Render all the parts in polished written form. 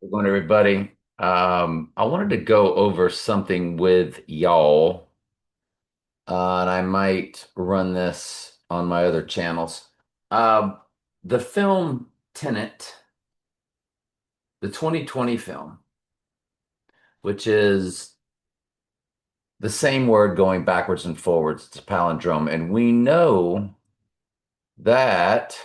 Good morning, everybody. I wanted to go over something with y'all, and I might run this on my other channels. Um, the film Tenet, the 2020 film, which is the same word going backwards and forwards. It's a palindrome, and we know that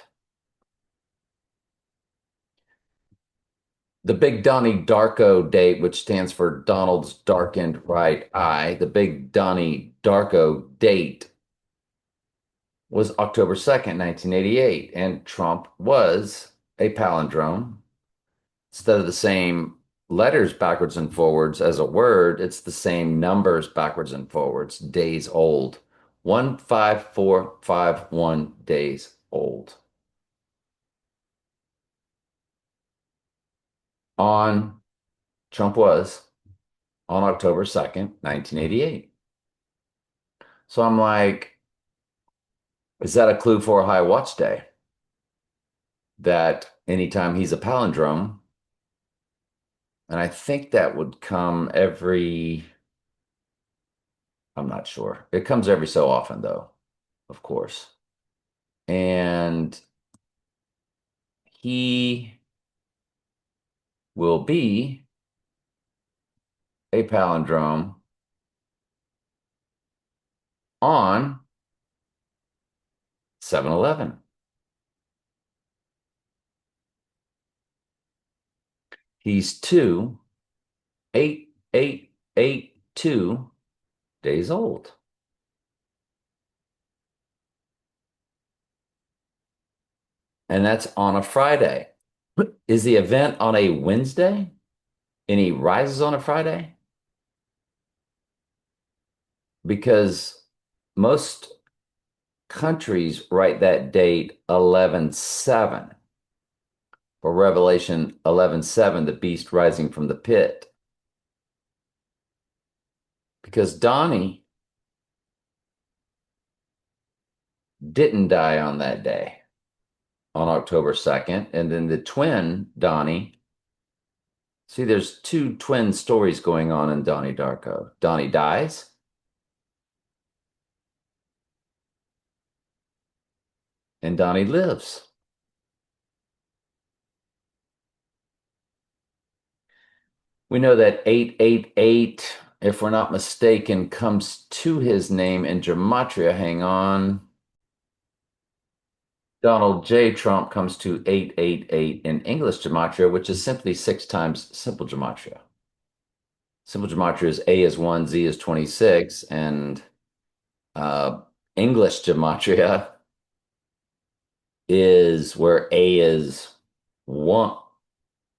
the big Donnie Darko date, which stands for Donald's darkened right eye, the big Donnie Darko date was October 2nd, 1988, and Trump was a palindrome. Instead of the same letters backwards and forwards as a word, it's the same numbers backwards and forwards, days old. 15451 days old. On Trump was on October 2nd, 1988. So I'm like, is that a clue for a high watch day? That anytime he's a palindrome, and I think that would come I'm not sure. It comes every so often, though, of course. And he will be a palindrome on 7/11. He's 28882 days old. And that's on a Friday. Is the event on a Wednesday? And he rises on a Friday? Because most countries write that date 11/7 for Revelation 11:7, the beast rising from the pit. Because Donnie didn't die on that day, on October 2nd. And then the twin, Donnie, see, there's two twin stories going on in Donnie Darko. Donnie dies, and Donnie lives. We know that 888, if we're not mistaken, comes to his name in gematria. Hang on. Donald J. Trump comes to 888 in English gematria, which is simply six times simple gematria. Simple gematria is A is 1, Z is 26, and uh, English gematria is where A is 1,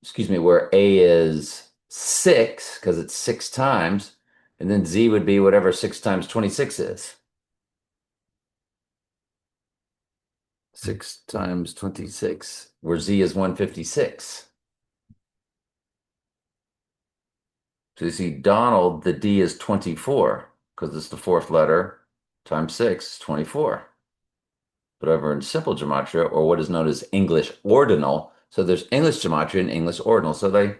excuse me, where A is 6, because it's six times, and then Z would be whatever 6 times 26 is. 6 times 26, where Z is 156. So you see, Donald, the D is 24 because it's the fourth letter times 6 is 24. But over in simple gematria, or what is known as English ordinal, so there's English gematria and English ordinal. So they've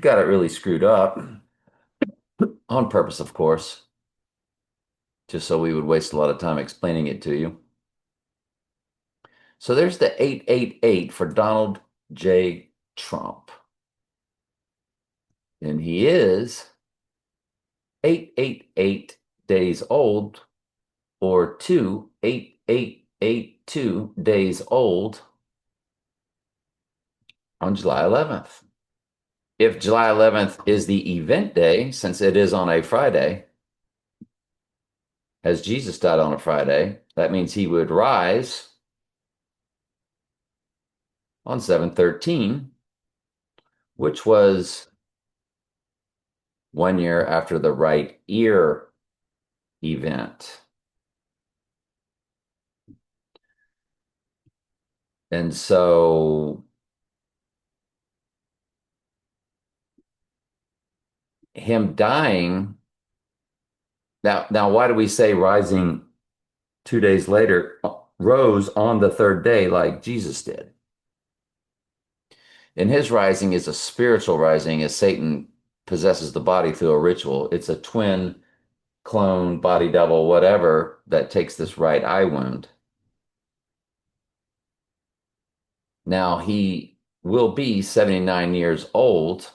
got it really screwed up on purpose, of course, just so we would waste a lot of time explaining it to you. So there's the 888 for Donald J. Trump. And he is 888 days old, or 28882 days old on July 11th. If July 11th is the event day, since it is on a Friday, as Jesus died on a Friday, that means he would rise on 7/13, which was 1 year after the right ear event. And so him dying, now why do we say rising 2 days later, rose on the third day like Jesus did? And his rising is a spiritual rising as Satan possesses the body through a ritual. It's a twin, clone, body double, whatever that takes this right eye wound. Now he will be 79 years old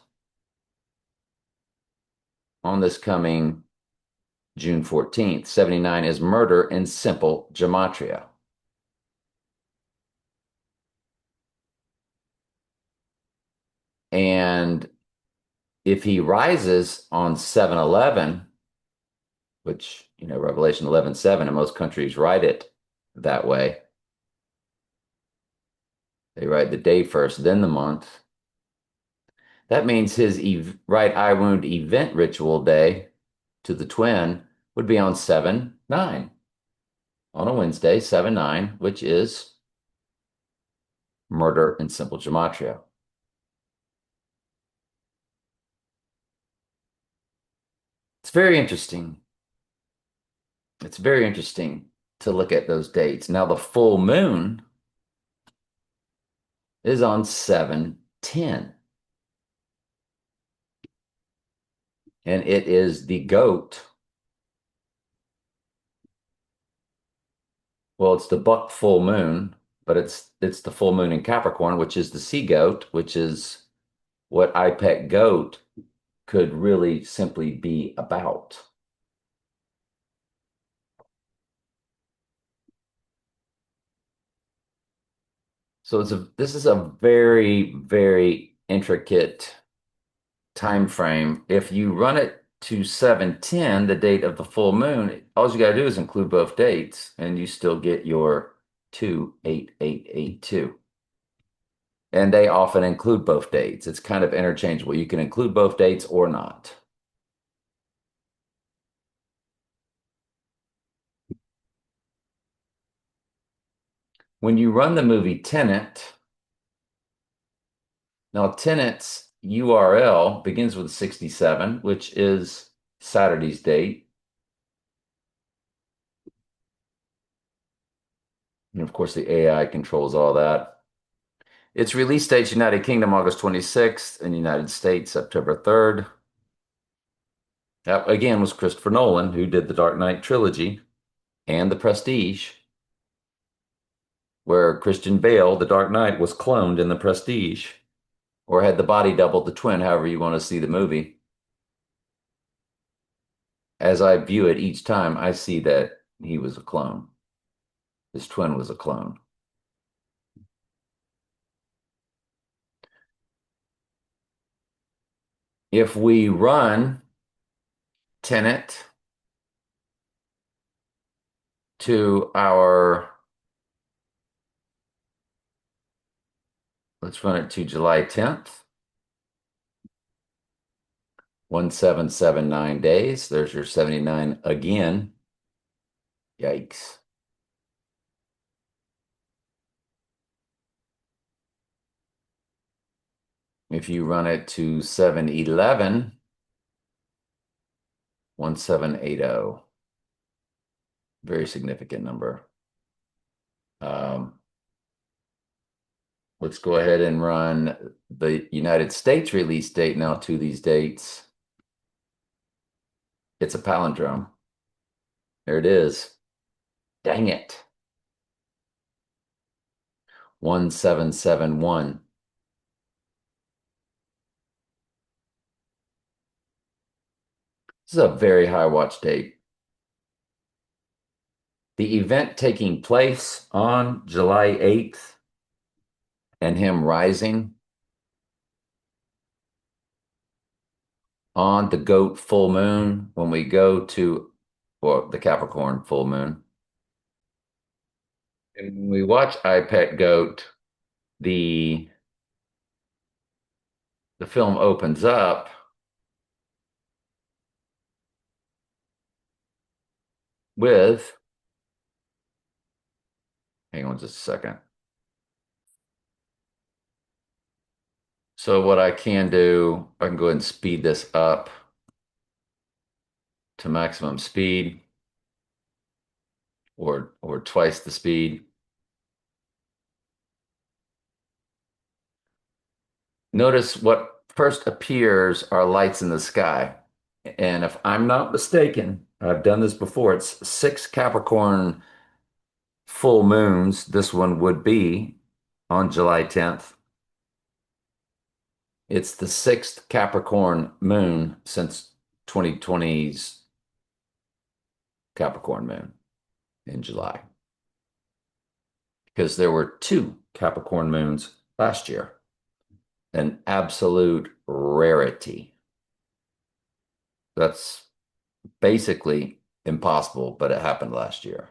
on this coming June 14th. 79 is murder in simple gematria. And if he rises on 7/11, which, Revelation 11:7, and most countries write it that way. They write the day first, then the month. That means his right eye wound event ritual day to the twin would be on 7/9, on a Wednesday, 7/9, which is murder in simple gematria. It's very interesting. It's very interesting to look at those dates. Now, the full moon is on 7/10, and it is the goat. Well, it's the buck full moon, but it's the full moon in Capricorn, which is the sea goat, which is what IPEC goat could really simply be about. So this is a very, very intricate time frame. If you run it to 7/10, the date of the full moon, all you got to do is include both dates, and you still get your 28882. And they often include both dates. It's kind of interchangeable. You can include both dates or not. When you run the movie Tenet, now Tenet's URL begins with 67, which is Saturday's date. And of course, the AI controls all that. Its release date's United Kingdom, August 26th, and United States, September 3rd. That again was Christopher Nolan, who did the Dark Knight trilogy and The Prestige, where Christian Bale, the Dark Knight, was cloned in The Prestige, or had the body doubled, the twin, however you want to see the movie. As I view it each time, I see that he was a clone. His twin was a clone. If we run Tenet to let's run it to July 10th, 1779 days. There's your 79 again. Yikes. If you run it to 7/11, 1780. Very significant number. Let's go ahead and run the United States release date now to these dates. It's a palindrome. There it is. Dang it. 1771. This is a very high watch date. The event taking place on July 8th and him rising on the goat full moon when we go to, well, the Capricorn full moon. And when we watch I Pet Goat, the the film opens up with, hang on just a second. So what I can do, I can go ahead and speed this up to maximum speed or twice the speed. Notice what first appears are lights in the sky. And if I'm not mistaken, I've done this before, it's six Capricorn full moons. This one would be on July 10th. It's the sixth Capricorn moon since 2020's Capricorn moon in July, because there were two Capricorn moons last year, an absolute rarity. That's basically impossible, but it happened last year.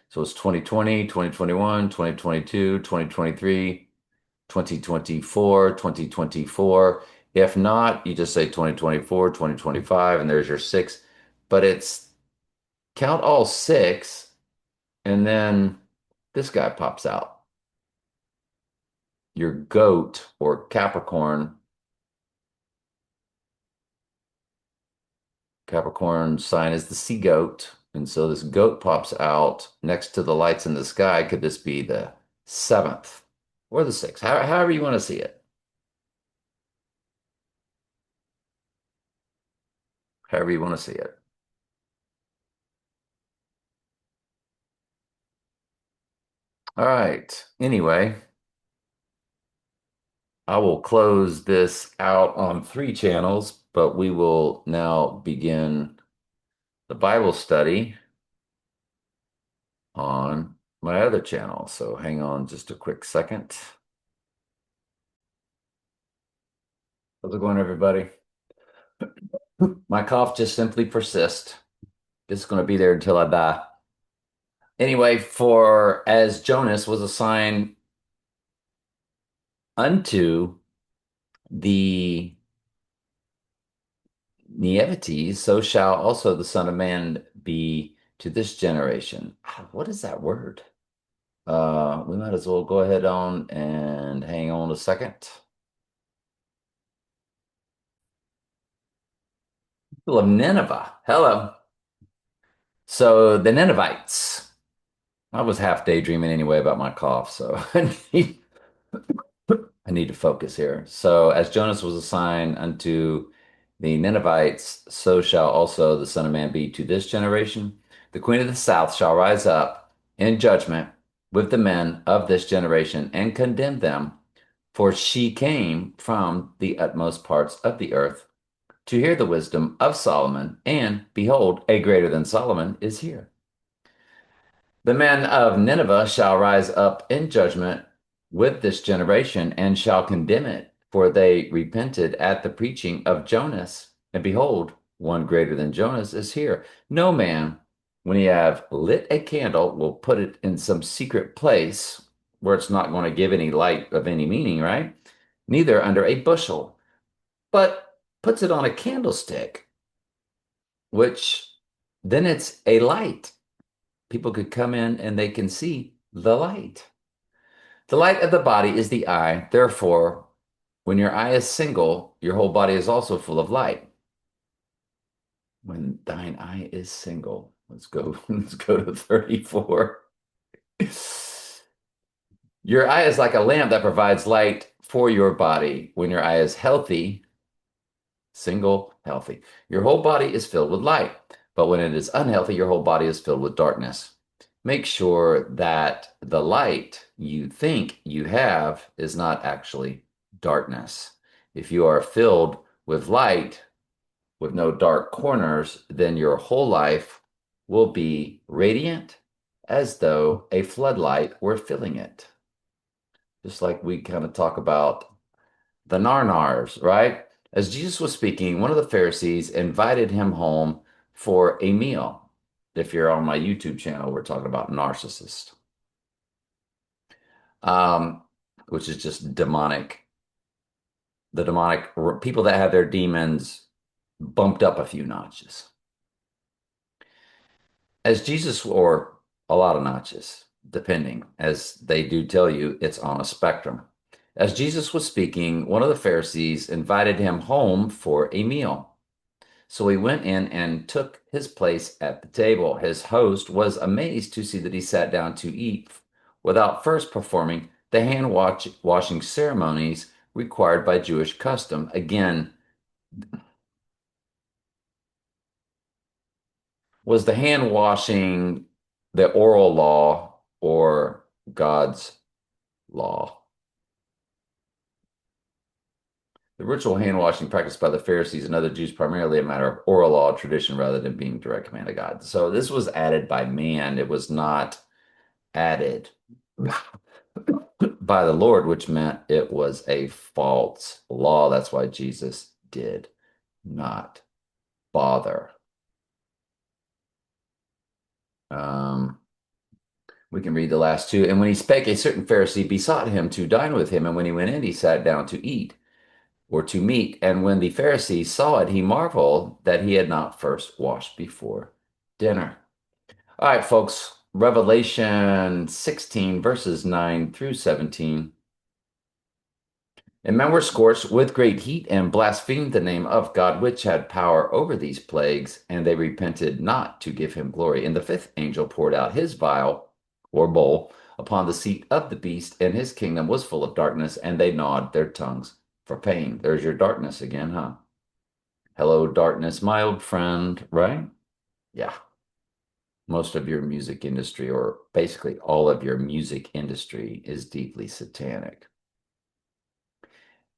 So it's 2020, 2021, 2022, 2023, 2024, 2024. If not, you just say 2024, 2025, and there's your six. But it's count all six, and then this guy pops out. Your goat or Capricorn. Capricorn sign is the sea goat. And so this goat pops out next to the lights in the sky. Could this be the seventh or the sixth? However you want to see it. However you want to see it. All right. Anyway, I will close this out on three channels, but we will now begin the Bible study on my other channel. So hang on just a quick second. How's it going, everybody? My cough just simply persists. It's going to be there until I die. Anyway, for as Jonas was assigned unto the Neophytes, so shall also the Son of Man be to this generation. What is that word? We might as well go ahead on and hang on a second. People of Nineveh. Hello. So the Ninevites. I was half daydreaming anyway about my cough, so I need to focus here. So, as Jonas was assigned unto the Ninevites, so shall also the Son of Man be to this generation. The Queen of the South shall rise up in judgment with the men of this generation and condemn them, for she came from the utmost parts of the earth to hear the wisdom of Solomon, and behold, a greater than Solomon is here. The men of Nineveh shall rise up in judgment with this generation and shall condemn it, for they repented at the preaching of Jonas. And behold, one greater than Jonas is here. No man, when he have lit a candle, will put it in some secret place where it's not going to give any light of any meaning, right? Neither under a bushel, but puts it on a candlestick, which then it's a light. People could come in and they can see the light. The light of the body is the eye. Therefore, when your eye is single, your whole body is also full of light. When thine eye is single, let's go, let's go to 34. Your eye is like a lamp that provides light for your body. When your eye is healthy, single, healthy, your whole body is filled with light. But when it is unhealthy, your whole body is filled with darkness. Make sure that the light you think you have is not actually darkness. If you are filled with light with no dark corners, then your whole life will be radiant as though a floodlight were filling it. Just like we kind of talk about the Narnars, right? As Jesus was speaking, one of the Pharisees invited him home for a meal. If you're on my YouTube channel, we're talking about narcissist, which is just demonic. The demonic people that have their demons bumped up a few notches. As Jesus, or a lot of notches, depending, as they do tell you, it's on a spectrum. As Jesus was speaking, one of the Pharisees invited him home for a meal. So he went in and took his place at the table. His host was amazed to see that he sat down to eat without first performing the washing ceremonies required by Jewish custom. Again, was the hand washing the oral law or God's law? The ritual hand washing practiced by the Pharisees and other Jews primarily a matter of oral law tradition rather than being direct command of God. So this was added by man. It was not added by the Lord, which meant it was a false law. That's why Jesus did not bother. Um, we can read the last two. And when he spake, a certain Pharisee besought him to dine with him. And when he went in, he sat down to eat or to meat. And when the Pharisee saw it, he marveled that he had not first washed before dinner. All right, folks, Revelation 16, verses 9 through 17. And men were scorched with great heat and blasphemed the name of God, which had power over these plagues, and they repented not to give him glory. And the fifth angel poured out his vial or bowl upon the seat of the beast, and his kingdom was full of darkness, and they gnawed their tongues for pain. There's your darkness again, huh? Hello, darkness, my old friend, right? Yeah. Most of your music industry, or basically all of your music industry, is deeply satanic.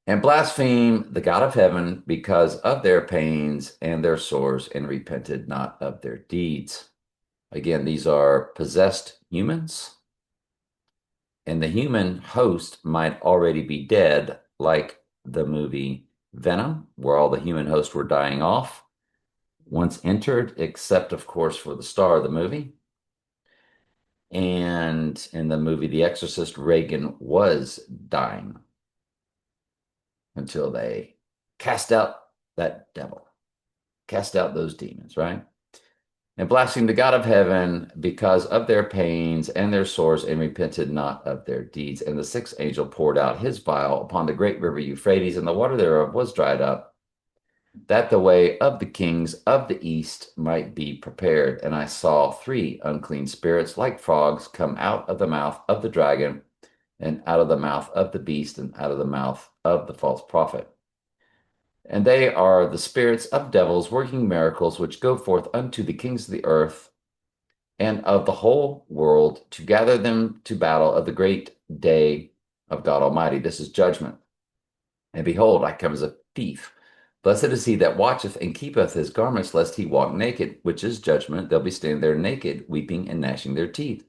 And blaspheme the God of heaven because of their pains and their sores, and repented not of their deeds. Again, these are possessed humans, and the human host might already be dead, like the movie Venom, where all the human hosts were dying off once entered, except, of course, for the star of the movie. And in the movie The Exorcist, Reagan was dying until they cast out that devil, cast out those demons, right? And blasphemed the God of heaven because of their pains and their sores, and repented not of their deeds. And the sixth angel poured out his vial upon the great river Euphrates, and the water thereof was dried up, that the way of the kings of the east might be prepared. And I saw three unclean spirits like frogs come out of the mouth of the dragon, and out of the mouth of the beast, and out of the mouth of the false prophet. And they are the spirits of devils working miracles, which go forth unto the kings of the earth and of the whole world, to gather them to battle of the great day of God Almighty. This is judgment. And behold, I come as a thief. Blessed is he that watcheth and keepeth his garments, lest he walk naked, which is judgment. They'll be standing there naked, weeping and gnashing their teeth.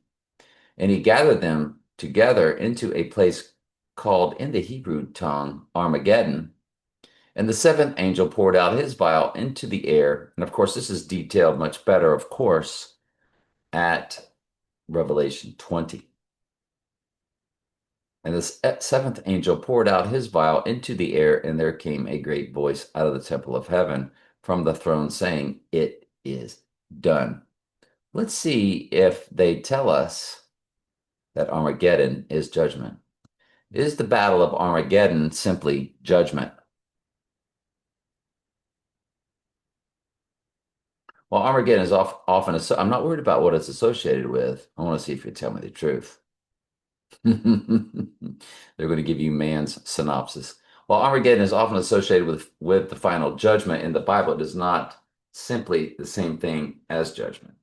And he gathered them together into a place called in the Hebrew tongue Armageddon. And the seventh angel poured out his vial into the air. And of course, this is detailed much better, of course, at Revelation 20. And the seventh angel poured out his vial into the air, and there came a great voice out of the temple of heaven from the throne saying, "It is done." Let's see if they tell us that Armageddon is judgment. Is the battle of Armageddon simply judgment? Well, Armageddon is often, I'm not worried about what it's associated with. I want to see if you tell me the truth. They're going to give you man's synopsis. While Armageddon is often associated with the final judgment in the Bible, it is not simply the same thing as judgment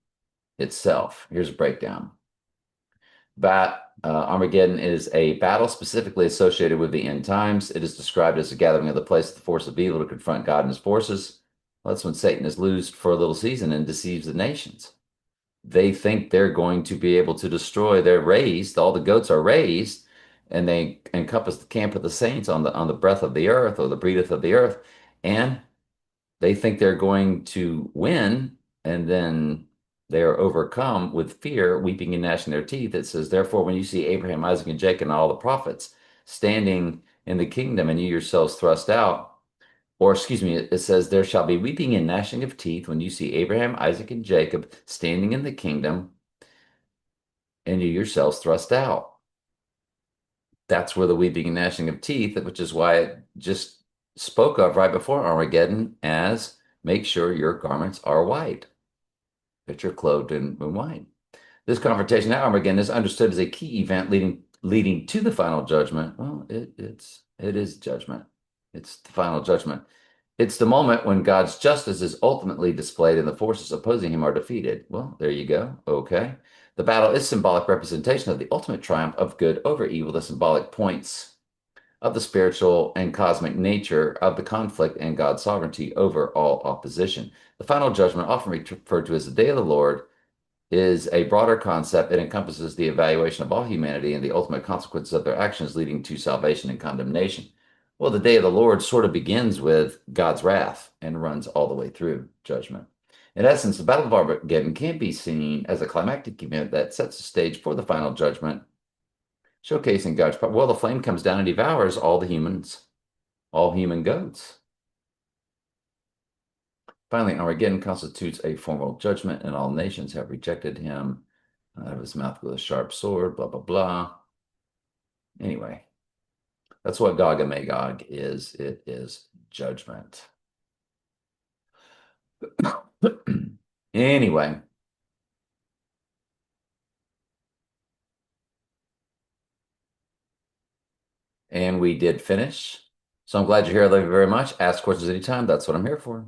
itself. Here's a breakdown. Armageddon is a battle specifically associated with the end times. It is described as a gathering of the place of the force of evil to confront God and his forces. Well, that's when Satan is loosed for a little season and deceives the nations. They think they're going to be able to destroy. They're raised, all the goats are raised, and they encompass the camp of the saints on the breadth of the earth, or the breadth of the earth, and they think they're going to win, and then they are overcome with fear, weeping and gnashing their teeth. It says, therefore, when you see Abraham, Isaac, and Jacob, and all the prophets standing in the kingdom, and you yourselves thrust out, or excuse me, it says, there shall be weeping and gnashing of teeth when you see Abraham, Isaac, and Jacob standing in the kingdom, and you yourselves thrust out. That's where the weeping and gnashing of teeth, which is why it just spoke of right before Armageddon as make sure your garments are white, that you're clothed in white. This confrontation at Armageddon is understood as a key event leading to the final judgment. Well, it is judgment. It's the final judgment. It's the moment when God's justice is ultimately displayed and the forces opposing him are defeated. Well, there you go. Okay. The battle is symbolic representation of the ultimate triumph of good over evil. The symbolic points of the spiritual and cosmic nature of the conflict and God's sovereignty over all opposition. The final judgment, often referred to as the day of the Lord, is a broader concept. It encompasses the evaluation of all humanity and the ultimate consequences of their actions leading to salvation and condemnation. Well, the day of the Lord sort of begins with God's wrath and runs all the way through judgment. In essence, the Battle of Armageddon can be seen as a climactic event that sets the stage for the final judgment, showcasing God's power. Well, the flame comes down and devours all the humans, all human goats. Finally, Armageddon constitutes a formal judgment, and all nations have rejected him out of his mouth with a sharp sword, blah, blah, blah. Anyway, that's what Gog and Magog is. It is judgment. Anyway, and we did finish. So I'm glad you're here. I love you very much. Ask questions anytime. That's what I'm here for.